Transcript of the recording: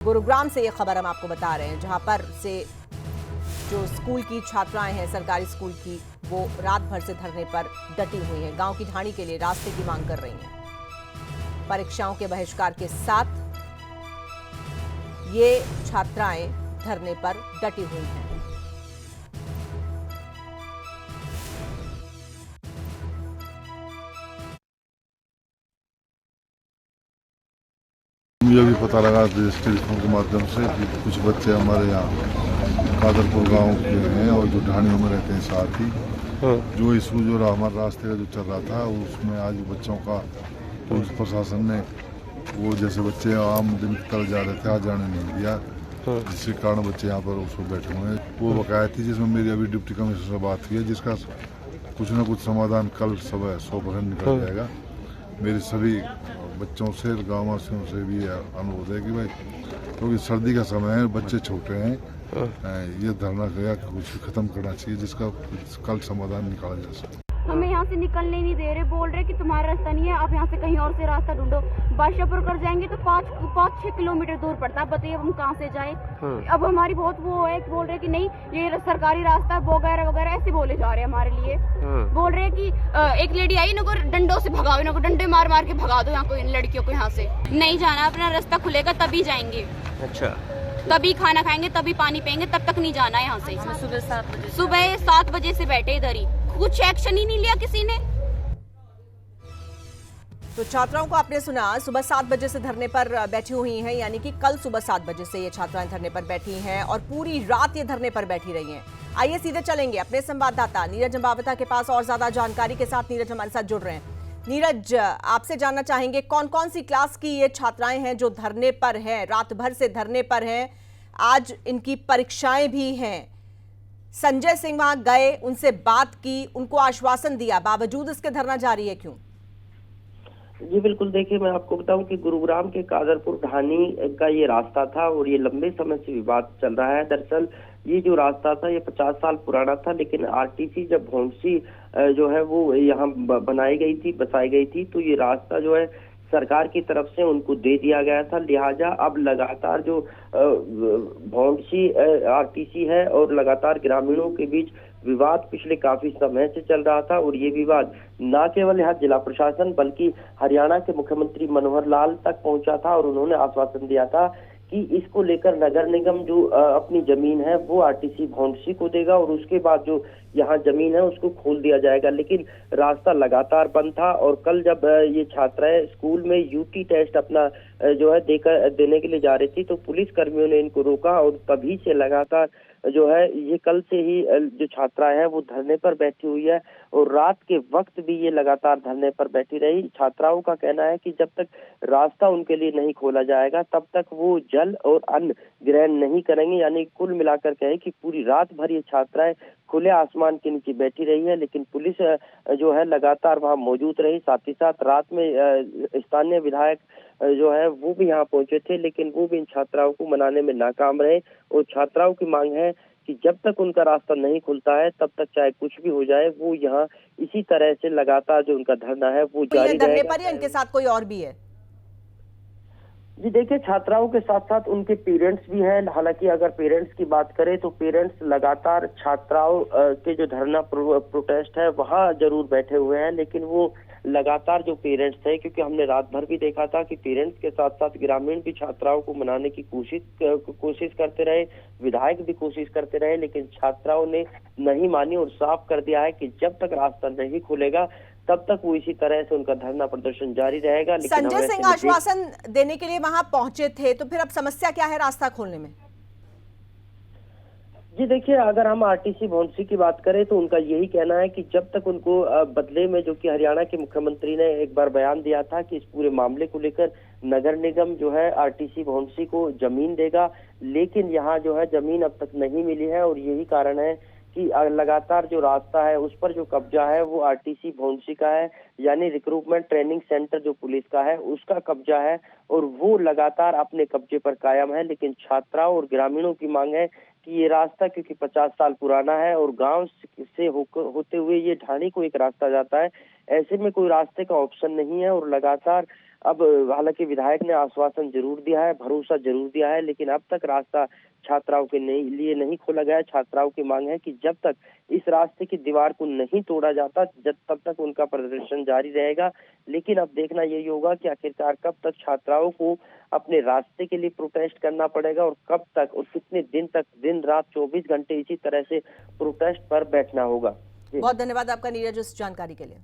गुरुग्राम से ये खबर हम आपको बता रहे हैं, जहां पर से जो स्कूल की छात्राएं हैं, सरकारी स्कूल की, वो रात भर से धरने पर डटी हुई हैं। गांव की ढाणी के लिए रास्ते की मांग कर रही हैं। परीक्षाओं के बहिष्कार के साथ ये छात्राएं धरने पर डटी हुई हैं। मुझे भी पता लगा देश टेलीफोन के माध्यम से कि कुछ बच्चे हमारे यहाँ कादरपुर गांव के हैं और जो ढाणियों में रहते हैं साथ ही जो इशू जो हमारे रास्ते का जो चल रहा था उसमें आज बच्चों का पुलिस प्रशासन ने वो जैसे बच्चे आम दिन की तरह जा रहे थे आज जाने नहीं दिया, जिसके कारण बच्चे यहाँ पर उसको बैठे हुए हैं। वो बकाया थी जिसमें मेरी अभी डिप्टी कमिश्नर से बात हुई है, जिसका कुछ न कुछ समाधान कल सुबह 100% निकल जाएगा। मेरे सभी बच्चों से गाँव वासियों से भी अनुरोध है कि भाई क्योंकि सर्दी का समय है, बच्चे छोटे हैं, ये धरना गया कुछ खत्म करना चाहिए जिसका कल समाधान निकाला जा सके। हमें यहाँ से निकलने नहीं दे रहे, बोल रहे कि तुम्हारा रास्ता नहीं है, आप यहाँ से कहीं और से रास्ता ढूंढो। बादशाहपुर कर जाएंगे तो 5-6 किलोमीटर दूर पड़ता है। बताइए अब हम कहाँ से जाए। अब हमारी बहुत वो है, बोल रहे कि नहीं ये सरकारी रास्ता वगैरह वगैरह ऐसे बोले जा रहे हैं हमारे लिए। बोल रहे कि एक लेडी आई, इनको डंडों से भगाओ, इनको डंडे मार मार के भगा दो यहाँ को, इन लड़कियों को यहाँ से नहीं जाना। अपना रास्ता खुलेगा तभी जाएंगे। अच्छा, तभी खाना खाएंगे, तभी पानी पियेंगे, तब तक नहीं जाना है यहाँ से। सुबह 7 बजे से बैठे इधर ही, कुछ एक्शन ही नहीं लिया किसी ने। तो छात्राओं को आपने सुना, सुबह 7 बजे से धरने पर बैठी हुई हैं, यानी कि कल सुबह 7 बजे से ये छात्राएं धरने पर बैठी हैं और पूरी रात ये धरने पर बैठी रही हैं। आइए सीधे चलेंगे अपने संवाददाता नीरज अंबावता के पास और ज्यादा जानकारी के साथ। नीरज हमारे साथ जुड़ रहे हैं। नीरज, आपसे जानना चाहेंगे कौन कौन सी क्लास की ये छात्राएं हैं जो धरने पर हैं, रात भर से धरने पर हैं, आज इनकी परीक्षाएं भी हैं। संजय सिंह वहां गए, उनसे बात की, उनको आश्वासन दिया, बावजूद इसके धरना जारी है, क्यों? जी बिल्कुल, देखिए मैं आपको बताऊं कि गुरुग्राम के कादरपुर ढाणी का ये रास्ता था और ये लंबे समय से विवाद चल रहा है। दरअसल ये जो रास्ता था ये 50 साल पुराना था, लेकिन आरटीसी जब भौंडसी जो है वो यहाँ बनाई गई थी, बसाई गई थी, तो ये रास्ता जो है सरकार की तरफ से उनको दे दिया गया था। लिहाजा अब लगातार जो भौंडसी आरटीसी है और लगातार ग्रामीणों के बीच विवाद पिछले काफी समय से चल रहा था और ये विवाद न केवल यहाँ जिला प्रशासन बल्कि हरियाणा के मुख्यमंत्री मनोहर लाल तक पहुंचा था और उन्होंने आश्वासन दिया था कि इसको लेकर नगर निगम जो अपनी जमीन है वो आरटीसी भौंडसी को देगा और उसके बाद जो यहाँ जमीन है उसको खोल दिया जाएगा। लेकिन रास्ता लगातार बंद था और कल जब ये छात्राएं स्कूल में यूटी टेस्ट अपना जो है देने के लिए जा रही थी तो पुलिस कर्मियों ने इनको रोका और तभी से लगातार जो है ये कल से ही जो छात्राएं हैं वो धरने पर बैठी हुई है और रात के वक्त भी ये लगातार धरने पर बैठी रही। छात्राओं का कहना है कि जब तक रास्ता उनके लिए नहीं खोला जाएगा तब तक वो जल और अन्न ग्रहण नहीं करेंगे। यानी कुल मिलाकर कहे कि पूरी रात भर ये छात्राएं खुले आसमान के नीचे बैठी रही है, लेकिन पुलिस जो है लगातार वहां मौजूद रही। साथ ही साथ रात में स्थानीय विधायक जो है वो भी यहाँ पहुंचे थे, लेकिन वो भी इन छात्राओं को मनाने में नाकाम रहे और छात्राओं की मांग है कि जब तक उनका रास्ता नहीं खुलता है तब तक चाहे कुछ भी हो जाए वो यहाँ इसी तरह से लगातार जो उनका धरना है वो जारी रहेगा। धरने पर इनके साथ कोई और भी है? जी देखिए, छात्राओं के साथ साथ उनके पेरेंट्स भी हैं। हालांकि अगर पेरेंट्स की बात करें तो पेरेंट्स लगातार छात्राओं के जो धरना प्रोटेस्ट है वहां जरूर बैठे हुए हैं, लेकिन वो लगातार जो पेरेंट्स थे, क्योंकि हमने रात भर भी देखा था कि पेरेंट्स के साथ साथ ग्रामीण भी छात्राओं को मनाने की कोशिश करते रहे, विधायक भी कोशिश करते रहे, लेकिन छात्राओं ने नहीं मानी और साफ कर दिया है कि जब तक रास्ता नहीं खुलेगा तब तक वो इसी तरह से उनका धरना प्रदर्शन जारी रहेगा। संजय सिंह आश्वासन देने के लिए वहां पहुंचे थे, तो फिर अब समस्या क्या है रास्ता खोलने में? जी देखिए, अगर हम आरटीसी भौंडसी की बात करें तो उनका यही कहना है कि जब तक उनको बदले में, जो कि हरियाणा के मुख्यमंत्री ने एक बार बयान दिया था कि इस पूरे मामले को लेकर नगर निगम जो है आरटीसी भौंडसी को जमीन देगा, लेकिन यहाँ जो है जमीन अब तक नहीं मिली है और यही कारण है कि लगातार जो रास्ता है उस पर जो कब्जा है वो आरटीसी भौंडसी का है। यानी रिक्रूटमेंट ट्रेनिंग सेंटर जो पुलिस का है उसका कब्जा है और वो लगातार अपने कब्जे पर कायम है। लेकिन छात्राओं और ग्रामीणों की मांग है कि ये रास्ता क्योंकि 50 साल पुराना है और गांव से होते हुए ये ढाणी को एक रास्ता जाता है, ऐसे में कोई रास्ते का ऑप्शन नहीं है और लगातार अब हालांकि विधायक ने आश्वासन जरूर दिया है, भरोसा जरूर दिया है, लेकिन अब तक रास्ता छात्राओं के लिए नहीं खोला गया है। छात्राओं की मांग है कि जब तक इस रास्ते की दीवार को नहीं तोड़ा जाता तब तक उनका प्रदर्शन जारी रहेगा। लेकिन अब देखना यही होगा कि आखिरकार कब तक छात्राओं को अपने रास्ते के लिए प्रोटेस्ट करना पड़ेगा और कब तक और कितने दिन तक दिन रात 24 घंटे इसी तरह से प्रोटेस्ट पर बैठना होगा। बहुत धन्यवाद आपका नीरज इस जानकारी के लिए।